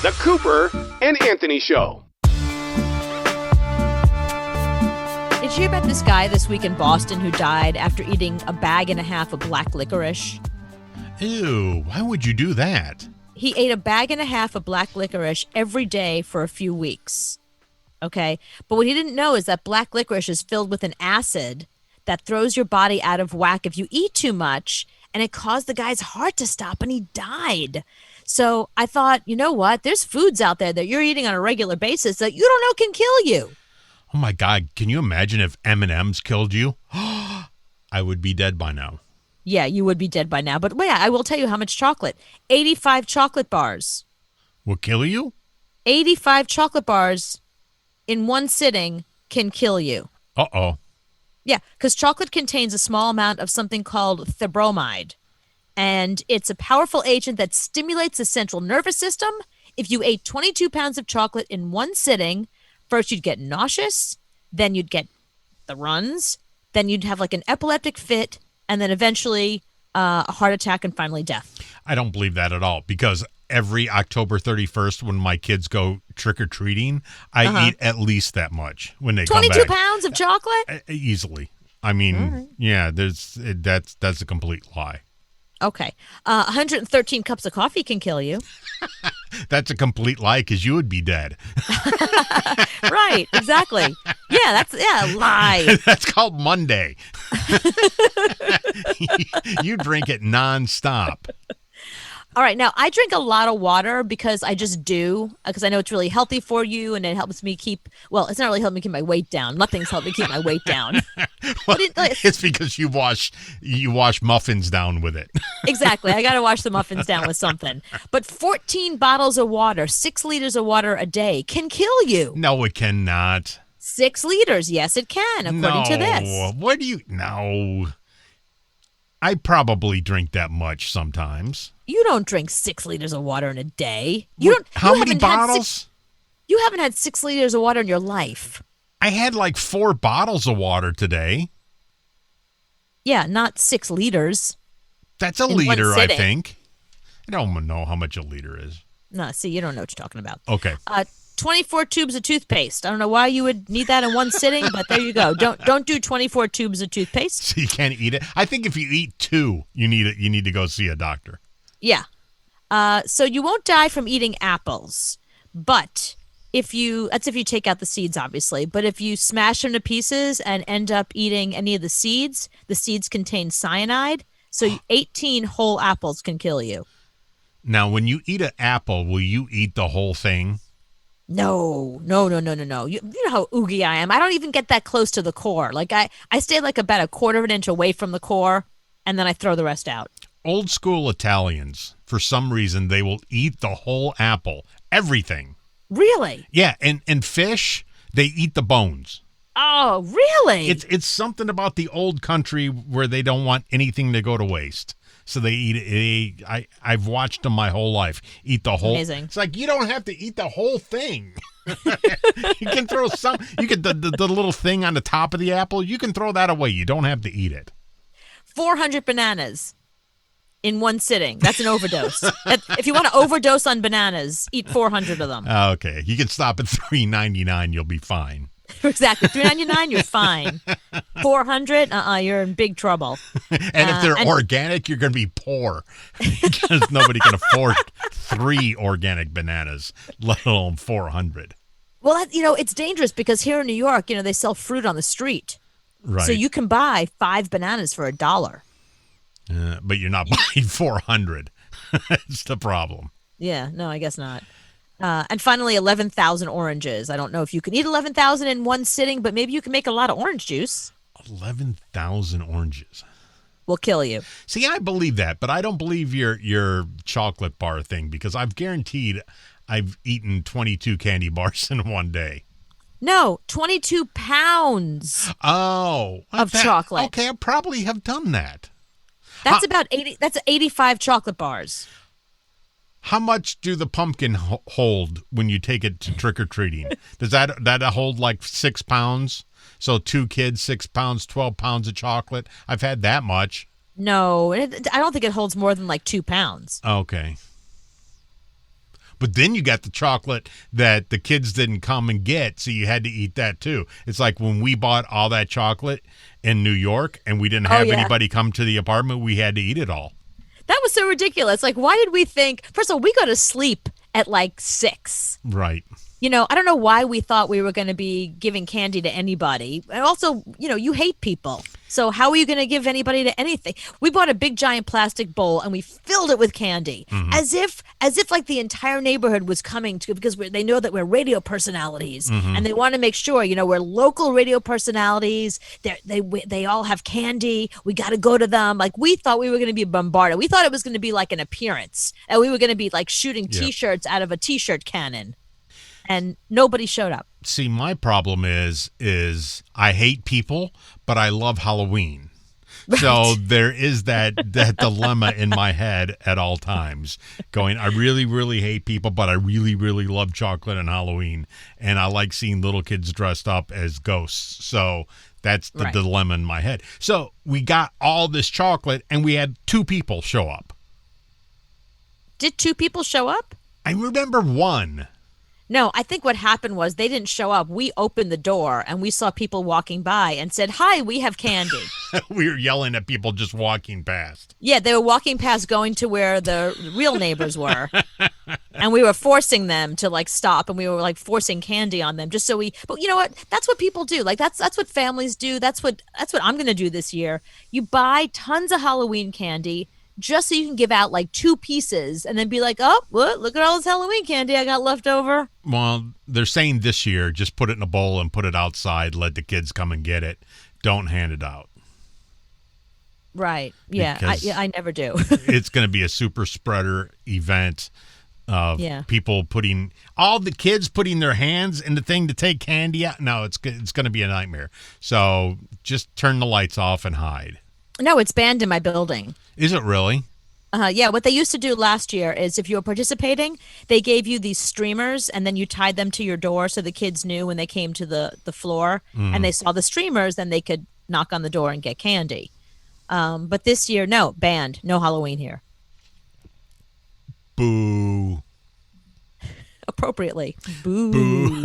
The Cooper and Anthony Show. Did you hear about this guy this week in Boston who died after eating a bag and a half of black licorice? Ew, why would you do that? He ate a bag and a half of black licorice every day for a few weeks. Okay? But what he didn't know is that black licorice is filled with an acid that throws your body out of whack if you eat too much, and it caused the guy's heart to stop, and he died. So I thought, you know what? There's foods out there that you're eating on a regular basis that you don't know can kill you. Oh my God, can you imagine if M&M's killed you? I would be dead by now. Yeah, you would be dead by now. But wait, I will tell you how much chocolate. 85 chocolate bars. Will kill you? 85 chocolate bars in one sitting can kill you. Uh-oh. Yeah, because chocolate contains a small amount of something called theobromide. And it's a powerful agent that stimulates the central nervous system. If you ate 22 pounds of chocolate in one sitting, first you'd get nauseous, then you'd get the runs, then you'd have like an epileptic fit, and then eventually a heart attack and finally death. I don't believe that at all, because every October 31st when my kids go trick-or-treating, I eat at least that much when they come back. 22 pounds of chocolate? Easily. I mean, yeah, that's a complete lie. Okay. 113 cups of coffee can kill you. That's a complete lie because you would be dead. Right, exactly. Yeah, lie. That's called Monday. You drink it nonstop. All right, now I drink a lot of water because I just do, because I know it's really healthy for you, and it helps me keep, well, it's not really helping me keep my weight down. Nothing's helped me keep my weight down. Well, it's because you wash muffins down with it. Exactly. I got to wash the muffins down with something. But 14 bottles of water, 6 liters of water a day can kill you. No, it cannot. 6 liters. Yes, it can, according to this. What do you, no. I probably drink that much sometimes. You don't drink 6 liters of water in a day. How many bottles? You haven't had 6 liters of water in your life. I had like 4 bottles of water today. Yeah, not 6 liters. That's a liter, I think. I don't know how much a liter is. No, see, you don't know what you're talking about. Okay. 24 tubes of toothpaste. I don't know why you would need that in one sitting, but there you go. Don't do 24 tubes of toothpaste. So you can't eat it. I think if you eat 2, you need to go see a doctor. Yeah. So you won't die from eating apples, but that's if you take out the seeds, obviously. But if you smash them to pieces and end up eating any of the seeds contain cyanide. So 18 whole apples can kill you. Now, when you eat an apple, will you eat the whole thing? No. You know how oogie I am. I don't even get that close to the core. Like I stay like about a quarter of an inch away from the core, and then I throw the rest out. Old school Italians, for some reason, they will eat the whole apple, everything. Really? Yeah, and fish, they eat the bones. Oh, really? It's something about the old country where they don't want anything to go to waste. So they eat it. I've watched them my whole life eat the whole. Amazing. It's like you don't have to eat the whole thing. You can throw some. You can the little thing on the top of the apple. You can throw that away. You don't have to eat it. 400 bananas in one sitting. That's an overdose. If you want to overdose on bananas, eat 400 of them. Okay, you can stop at $3.99. You'll be fine. Exactly. $3.99, you're fine. 400, you're in big trouble. And if they're organic, you're going to be poor because nobody can afford 3 organic bananas, let alone 400. Well, it's dangerous because here in New York, they sell fruit on the street. Right. So you can buy 5 bananas for $1. But you're not buying 400. That's the problem. Yeah, no, I guess not. And finally, 11,000 oranges. I don't know if you can eat 11,000 in one sitting, but maybe you can make a lot of orange juice. 11,000 oranges will kill you. See, I believe that, but I don't believe your chocolate bar thing because I've guaranteed I've eaten 22 candy bars in one day. No, 22 pounds of chocolate. Okay, I probably have done that. That's about 80. That's 85 chocolate bars. How much do the pumpkin hold when you take it to trick-or-treating? Does that hold like 6 pounds? So 2 kids, 6 pounds, 12 pounds of chocolate. I've had that much. No, I don't think it holds more than like 2 pounds. Okay. But then you got the chocolate that the kids didn't come and get, so you had to eat that too. It's like when we bought all that chocolate in New York and we didn't have anybody come to the apartment, we had to eat it all. That was so ridiculous. Like, why did we think? First of all, we go to sleep at like 6. Right. I don't know why we thought we were going to be giving candy to anybody. And also, you hate people. So how are you going to give anybody to anything? We bought a big giant plastic bowl and we filled it with candy, as if like the entire neighborhood was coming to, because they know that we're radio personalities and they want to make sure, we're local radio personalities. They all have candy. We got to go to them. Like, we thought we were going to be bombarded. We thought it was going to be like an appearance, and we were going to be like shooting T-shirts out of a T-shirt cannon. And nobody showed up. See, my problem is I hate people, but I love Halloween. Right. So there is that dilemma in my head at all times, going, I really, really hate people, but I really, really love chocolate and Halloween. And I like seeing little kids dressed up as ghosts. So that's the dilemma in my head. So we got all this chocolate, and we had 2 people show up. Did 2 people show up? I remember one. No, I think what happened was they didn't show up. We opened the door and we saw people walking by and said, "Hi, we have candy." We were yelling at people just walking past. Yeah, they were walking past, going to where the real neighbors were. And we were forcing them to like stop, and we were like forcing candy on them just so but you know what? That's what people do. Like that's what families do. That's what I'm going to do this year. You buy tons of Halloween candy just so you can give out like 2 pieces and then be like, "Oh, what? Look at all this Halloween candy I got left over." Well, they're saying this year, just put it in a bowl and put it outside. Let the kids come and get it. Don't hand it out. Right. Yeah. I never do. It's going to be a super spreader event of people all the kids putting their hands in the thing to take candy out. No, it's going to be a nightmare. So just turn the lights off and hide. No, it's banned in my building. Is it really? Yeah, what they used to do last year is if you were participating, they gave you these streamers and then you tied them to your door so the kids knew when they came to the floor and they saw the streamers, then they could knock on the door and get candy. But this year, no, banned. No Halloween here. Boo. Appropriately. Boo. Boo.